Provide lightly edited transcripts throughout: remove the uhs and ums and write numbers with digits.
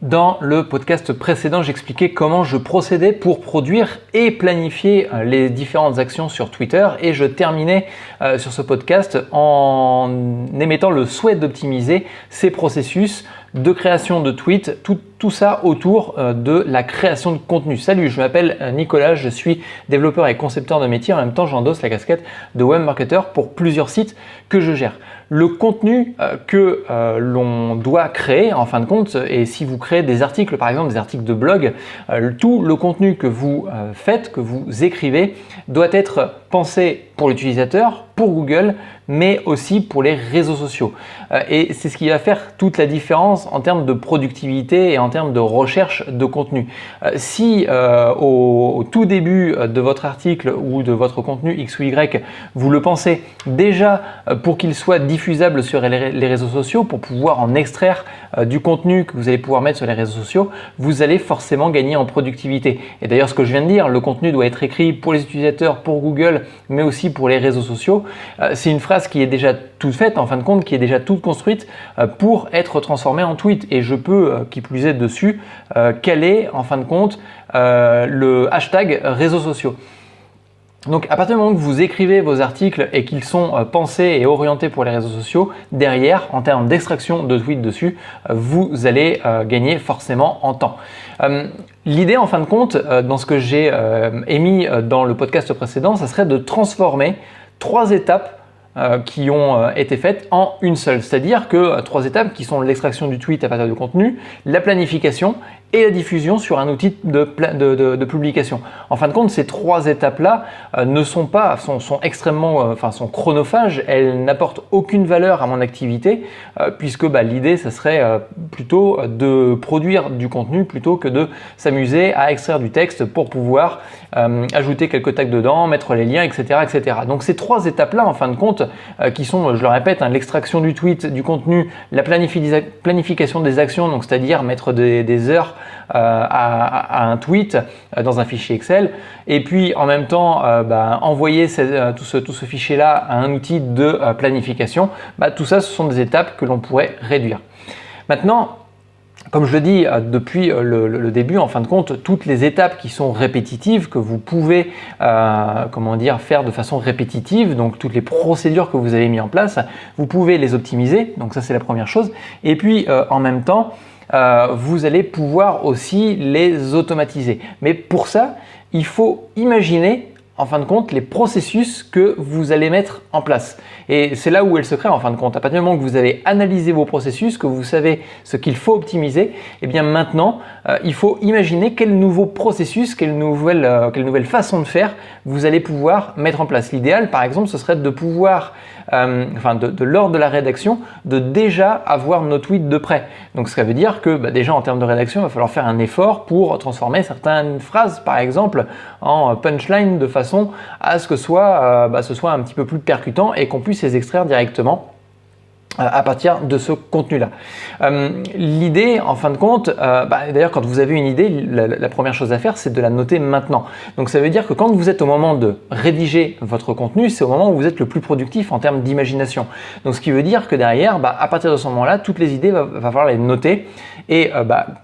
Dans le podcast précédent, j'expliquais comment je procédais pour produire et planifier les différentes actions sur Twitter et je terminais sur ce podcast en émettant le souhait d'optimiser ces processus de création de tweets, tout ça autour de la création de contenu. Salut, je m'appelle Nicolas, je suis développeur et concepteur de métier. En même temps, j'endosse la casquette de web marketer pour plusieurs sites que je gère. Le contenu que l'on doit créer en fin de compte, et si vous créez des articles, par exemple des articles de blog, tout le contenu que vous faites, que vous écrivez, doit être pensé pour l'utilisateur, pour Google, mais aussi pour les réseaux sociaux. Et c'est ce qui va faire toute la différence en termes de productivité et en termes de recherche de contenu. Si au tout début de votre article ou de votre contenu X ou Y, vous le pensez déjà pour qu'il soit diffusable sur les réseaux sociaux, pour pouvoir en extraire du contenu que vous allez pouvoir mettre sur les réseaux sociaux, vous allez forcément gagner en productivité. Et d'ailleurs, ce que je viens de dire, le contenu doit être écrit pour les utilisateurs, pour Google, mais aussi pour les réseaux sociaux. C'est une phrase qui est déjà toute faite, en fin de compte, qui est déjà toute construite pour être transformée en tweet. Et je peux, qui plus est dessus, caler, en fin de compte, le hashtag réseaux sociaux. Donc à partir du moment que vous écrivez vos articles et qu'ils sont pensés et orientés pour les réseaux sociaux, derrière, en termes d'extraction de tweets dessus, vous allez gagner forcément en temps. L'idée en fin de compte, dans ce que j'ai émis dans le podcast précédent, ça serait de transformer 3 étapes qui ont été faites en une seule. C'est-à-dire que 3 étapes qui sont l'extraction du tweet à partir du contenu, la planification et la diffusion sur un outil de publication. En fin de compte, ces 3 étapes-là sont extrêmement, sont chronophages. Elles n'apportent aucune valeur à mon activité puisque l'idée, ça serait plutôt de produire du contenu plutôt que de s'amuser à extraire du texte pour pouvoir ajouter quelques tags dedans, mettre les liens, etc., etc. Donc ces 3 étapes-là, en fin de compte, qui sont, je le répète, l'extraction du tweet, du contenu, la planification des actions, donc c'est-à-dire mettre des heures à un tweet dans un fichier Excel et puis en même temps envoyer tout ce fichier-là à un outil de planification. Tout ça, ce sont des étapes que l'on pourrait réduire. Maintenant, comme je le dis depuis le début, en fin de compte, toutes les étapes qui sont répétitives, que vous pouvez faire de façon répétitive, donc toutes les procédures que vous avez mises en place, vous pouvez les optimiser, donc ça c'est la première chose. Et puis en même temps, vous allez pouvoir aussi les automatiser. Mais pour ça, il faut imaginer en fin de compte les processus que vous allez mettre en place. Et c'est là où elle se crée en fin de compte. À partir du moment que vous avez analysé vos processus, que vous savez ce qu'il faut optimiser, et bien maintenant, il faut imaginer quel nouveau processus, quelle nouvelle façon de faire vous allez pouvoir mettre en place. L'idéal, par exemple, ce serait de pouvoir, lors de la rédaction, de déjà avoir nos tweets de près. Donc, ça veut dire que déjà en termes de rédaction, il va falloir faire un effort pour transformer certaines phrases, par exemple, en punchline de façon à ce que ce soit un petit peu plus percutant et qu'on puisse les extraire directement à partir de ce contenu-là. L'idée, en fin de compte, d'ailleurs quand vous avez une idée, la première chose à faire, c'est de la noter maintenant. Donc ça veut dire que quand vous êtes au moment de rédiger votre contenu, c'est au moment où vous êtes le plus productif en termes d'imagination. Donc ce qui veut dire que derrière, à partir de ce moment-là, toutes les idées, va falloir les noter et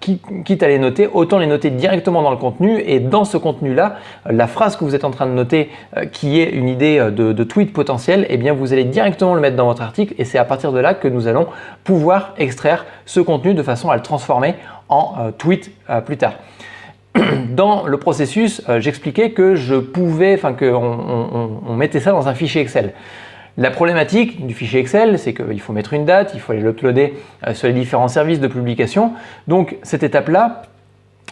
quitte à les noter, autant les noter directement dans le contenu et dans ce contenu-là, la phrase que vous êtes en train de noter qui est une idée de tweet potentiel, eh bien vous allez directement le mettre dans votre article et c'est à partir de là que nous allons pouvoir extraire ce contenu de façon à le transformer en tweet plus tard. Dans le processus, j'expliquais que on mettait ça dans un fichier Excel. La problématique du fichier Excel, c'est qu'il faut mettre une date, il faut aller l'uploader sur les différents services de publication. Donc cette étape-là,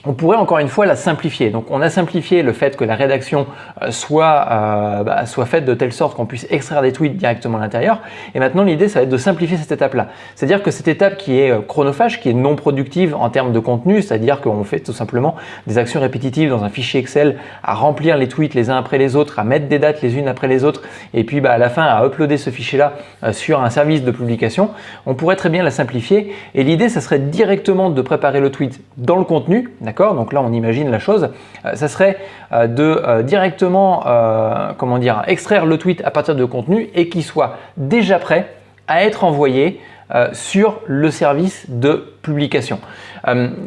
on pourrait encore une fois la simplifier. Donc on a simplifié le fait que la rédaction soit faite de telle sorte qu'on puisse extraire des tweets directement à l'intérieur. Et maintenant l'idée, ça va être de simplifier cette étape-là. C'est-à-dire que cette étape qui est chronophage, qui est non productive en termes de contenu, c'est-à-dire qu'on fait tout simplement des actions répétitives dans un fichier Excel à remplir les tweets les uns après les autres, à mettre des dates les unes après les autres et puis à la fin à uploader ce fichier-là sur un service de publication, on pourrait très bien la simplifier. Et l'idée, ça serait directement de préparer le tweet dans le contenu, d'accord ? Donc là, on imagine la chose. Ça serait de directement extraire le tweet à partir de contenu et qu'il soit déjà prêt à être envoyé sur le service de publication.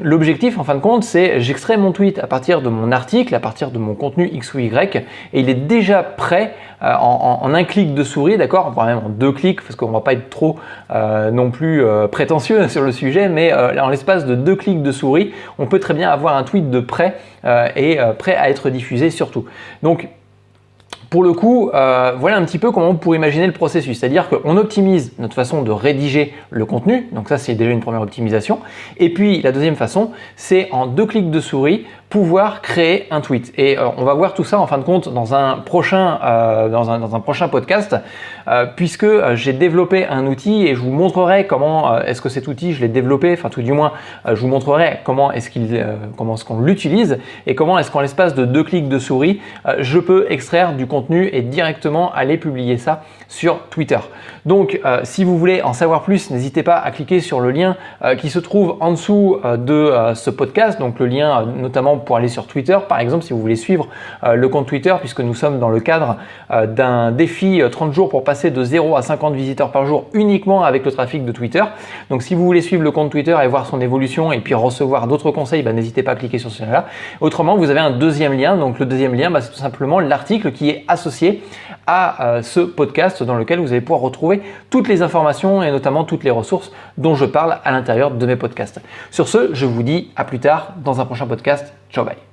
L'objectif en fin de compte, c'est j'extrais mon tweet à partir de mon article, à partir de mon contenu X ou Y, et il est déjà prêt en un clic de souris, d'accord, voire même en 2 clics, parce qu'on ne va pas être trop non plus prétentieux sur le sujet, mais en l'espace de 2 clics de souris, on peut très bien avoir un tweet de prêt et prêt à être diffusé surtout. Donc, pour le coup, voilà un petit peu comment on pourrait imaginer le processus. C'est-à-dire qu'on optimise notre façon de rédiger le contenu. Donc ça, c'est déjà une première optimisation. Et puis, la deuxième façon, c'est en 2 clics de souris, pouvoir créer un tweet. Et on va voir tout ça en fin de compte dans un prochain, podcast, puisque j'ai développé un outil et je vous montrerai comment est-ce que cet outil, je l'ai développé, enfin tout du moins, je vous montrerai comment est-ce qu'on l'utilise et comment est-ce qu'en l'espace de 2 clics de souris, je peux extraire du contenu et directement aller publier ça sur Twitter. Donc, si vous voulez en savoir plus, n'hésitez pas à cliquer sur le lien qui se trouve en dessous de ce podcast, donc le lien notamment pour aller sur Twitter, par exemple, si vous voulez suivre le compte Twitter, puisque nous sommes dans le cadre d'un défi 30 jours pour passer de 0 à 50 visiteurs par jour uniquement avec le trafic de Twitter. Donc, si vous voulez suivre le compte Twitter et voir son évolution et puis recevoir d'autres conseils, n'hésitez pas à cliquer sur celui-là. Autrement, vous avez un deuxième lien. Donc, le deuxième lien, c'est tout simplement l'article qui est associé à ce podcast dans lequel vous allez pouvoir retrouver toutes les informations et notamment toutes les ressources dont je parle à l'intérieur de mes podcasts. Sur ce, je vous dis à plus tard dans un prochain podcast. Ciao, bye.